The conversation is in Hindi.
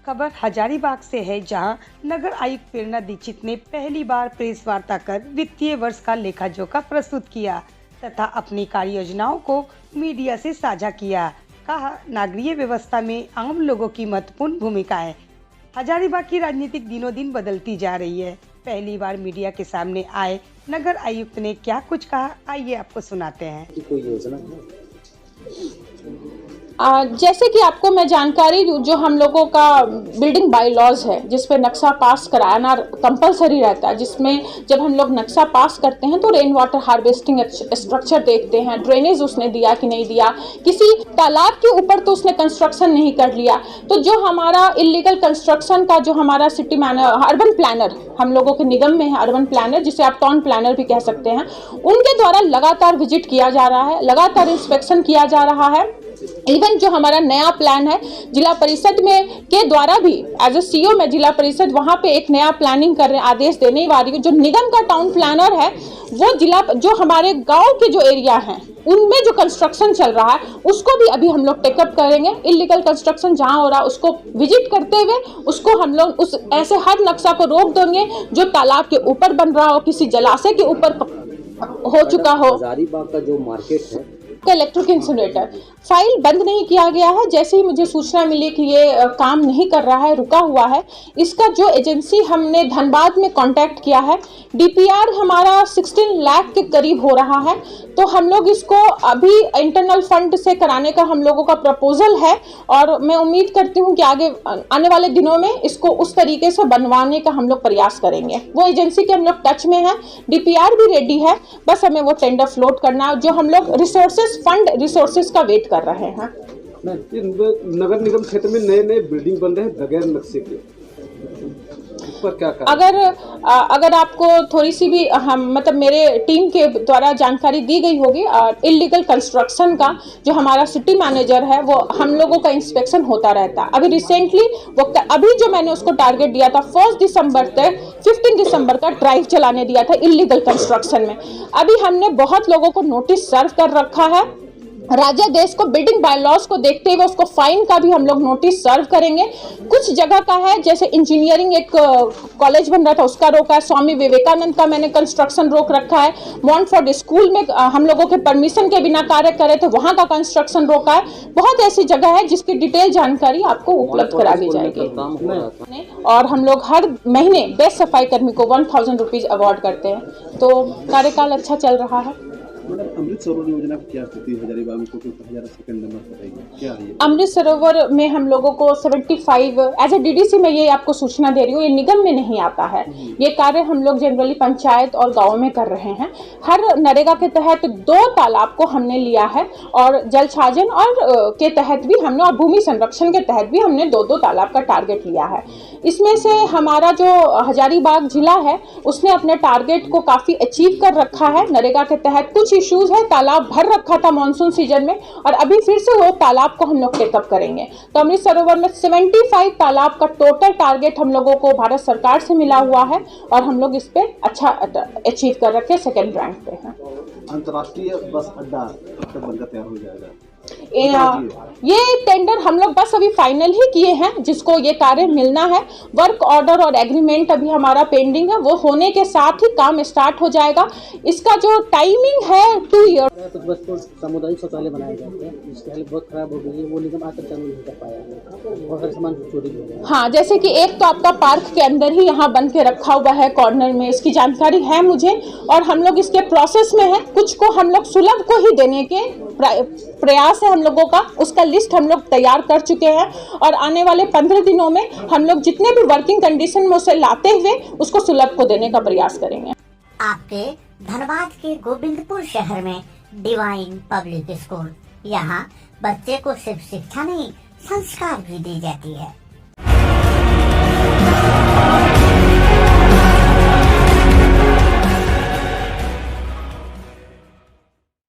खबर हजारीबाग से है, जहां नगर आयुक्त प्रेरणा दीक्षित ने पहली बार प्रेस वार्ता कर वित्तीय वर्ष का लेखा जोखा प्रस्तुत किया तथा अपनी कार्य योजनाओं को मीडिया से साझा किया। कहा, नागरिक व्यवस्था में आम लोगों की महत्वपूर्ण भूमिका है। हजारीबाग की राजनीतिक दिनों दिन बदलती जा रही है। पहली बार मीडिया के सामने आए नगर आयुक्त ने क्या कुछ कहा, आइए आपको सुनाते हैं। कोई योजना जैसे कि आपको मैं जानकारी दूं, जो हम लोगों का बिल्डिंग बाय लॉज है जिस पे नक्शा पास कराना कंपलसरी रहता है, जिसमें जब हम लोग नक्शा पास करते हैं तो रेन वाटर हार्वेस्टिंग स्ट्रक्चर देखते हैं, ड्रेनेज उसने दिया कि नहीं दिया, किसी तालाब के ऊपर तो उसने कंस्ट्रक्शन नहीं कर लिया। तो जो हमारा इलीगल कंस्ट्रक्शन का जो हमारा सिटी मैनेजर अर्बन प्लानर हम लोगों के निगम में है, अर्बन प्लानर जिसे आप टाउन प्लानर भी कह सकते हैं, उनके द्वारा लगातार विजिट किया जा रहा है, लगातार इंस्पेक्शन किया जा रहा है। इवन जो हमारा नया प्लान है जिला परिषद में के द्वारा भी एज ए सीओ में जिला परिषद वहां पे एक नया प्लानिंग कर रहे हैं, आदेश देने वाली हूँ। जो निगम का टाउन प्लानर है वो जिला जो हमारे गांव के जो एरिया हैं उनमें जो कंस्ट्रक्शन चल रहा है उसको भी अभी हम लोग टेकअप करेंगे। इलीगल कंस्ट्रक्शन जहां हो रहा है उसको विजिट करते हुए उसको हम लोग उस ऐसे हर नक्शा को रोक देंगे जो तालाब के ऊपर बन रहा हो, किसी जलाशय के ऊपर हो चुका हो। हजारीबाग का जो मार्केट है इलेक्ट्रिक इंसुलेटर फाइल बंद नहीं किया गया है। जैसे ही मुझे सूचना मिली कि ये काम नहीं कर रहा है, रुका हुआ है, इसका जो एजेंसी हमने धनबाद में कांटेक्ट किया है, डीपीआर हमारा 16 लाख के करीब हो रहा है। तो हम लोग इसको अभी इंटरनल फंड से कराने का हम लोगों का प्रपोजल है और मैं उम्मीद करती हूँ कि आगे आने वाले दिनों में इसको उस तरीके से बनवाने का हम लोग प्रयास करेंगे। वो एजेंसी के हम लोग टच में है, डीपीआर भी रेडी है, बस हमें वो टेंडर फ्लोट करना है। जो हम लोग फंड रिसोर्सेज का वेट कर रहे हैं। नगर निगम क्षेत्र में नए नए बिल्डिंग बन रहे हैं बगैर नक्शे के, इस पर क्या करें? अगर आपको थोड़ी सी भी हम मतलब मेरे टीम के द्वारा जानकारी दी गई होगी, इलीगल कंस्ट्रक्शन का जो हमारा सिटी मैनेजर है वो हम लोगों का इंस्पेक्शन होता रहता है। अभी रिसेंटली वो अभी जो मैंने उसको टारगेट दिया था 1 दिसंबर तक 15 दिसंबर का ड्राइव चलाने दिया था इलीगल कंस्ट्रक्शन में। अभी हमने बहुत लोगों को नोटिस सर्व कर रखा है। राज्य देश को बिल्डिंग बाय लॉज को देखते हुए उसको फाइन का भी हम लोग नोटिस सर्व करेंगे। कुछ जगह का है, जैसे इंजीनियरिंग एक कॉलेज बन रहा था उसका रोका है, स्वामी विवेकानंद का मैंने कंस्ट्रक्शन रोक रखा है, मॉन्टफोर्ड स्कूल में हम लोगों के परमिशन के बिना कार्य करे थे वहां का कंस्ट्रक्शन रोका है। बहुत ऐसी जगह है जिसकी डिटेल जानकारी आपको उपलब्ध करा दी जाएगी। और हम लोग हर महीने बेस्ट सफाई कर्मी को 1000 रुपीज अवार्ड करते हैं, तो कार्यकाल अच्छा चल रहा है। अमृत सरोवर योजना की क्या स्थिति है हजारीबाग में? सेकंड नंबर बताइए क्या है? अमृत सरोवर में हम लोगों को 75 एज ए डीडीसी में ये आपको सूचना दे रही हूँ, ये निगम में नहीं आता है। ये कार्य हम लोग जनरली पंचायत और गाँव में कर रहे हैं। हर नरेगा के तहत 2 तालाब को हमने लिया है और जल छाजन और के तहत भी हमने और भूमि संरक्षण के तहत भी हमने 2-2 तालाब का टारगेट लिया है। इसमें से हमारा जो हजारीबाग जिला है उसने अपने टारगेट को काफी अचीव कर रखा है। नरेगा के तहत कुछ इश्यूज है, तालाब भर रखा था मॉनसून सीजन में और अभी फिर से वो तालाब को हम लोग टेकअप करेंगे। तो अमृत सरोवर में 75 तालाब का टोटल टारगेट हम लोगों को भारत सरकार से मिला हुआ है और हम लोग इस पे अच्छा अचीव कर रखे, सेकेंड रैंक पे हैं। अंतर्राष्ट्रीय बस अड्डा कब बनकर तैयार हो जाएगा? ये टेंडर हम लोग बस अभी फाइनल ही किए हैं, जिसको ये कार्य मिलना है। वर्क ऑर्डर और एग्रीमेंट अभी हमारा पेंडिंग है, वो होने के साथ ही काम स्टार्ट हो जाएगा। इसका जो टाइमिंग है 2 ईयर। कुछ बच्चों सामुदायिक शौचालय बनाए जाते हैं जिसकी हालत बहुत खराब हो गई है, वो निगम आकर चालू नहीं कर पाया है, बहुत सारे सामान चोरी हो गया। हाँ, जैसे कि एक तो आपका पार्क के अंदर ही यहाँ बन के रखा हुआ है कॉर्नर में, इसकी जानकारी है मुझे और हम लोग इसके प्रोसेस में है। कुछ को हम लोग सुलभ को ही देने के प्रयास है हम लोगों का, उसका लिस्ट हम लोग तैयार कर चुके हैं और आने वाले 15 दिनों में हम लोग जितने भी वर्किंग कंडीशन में उसे लाते हुए उसको सुलभ को देने का प्रयास करेंगे। आपके धनबाद के गोविंदपुर शहर में डिवाइन पब्लिक स्कूल, यहाँ बच्चे को सिर्फ शिक्षा नहीं संस्कार भी दी जाती है।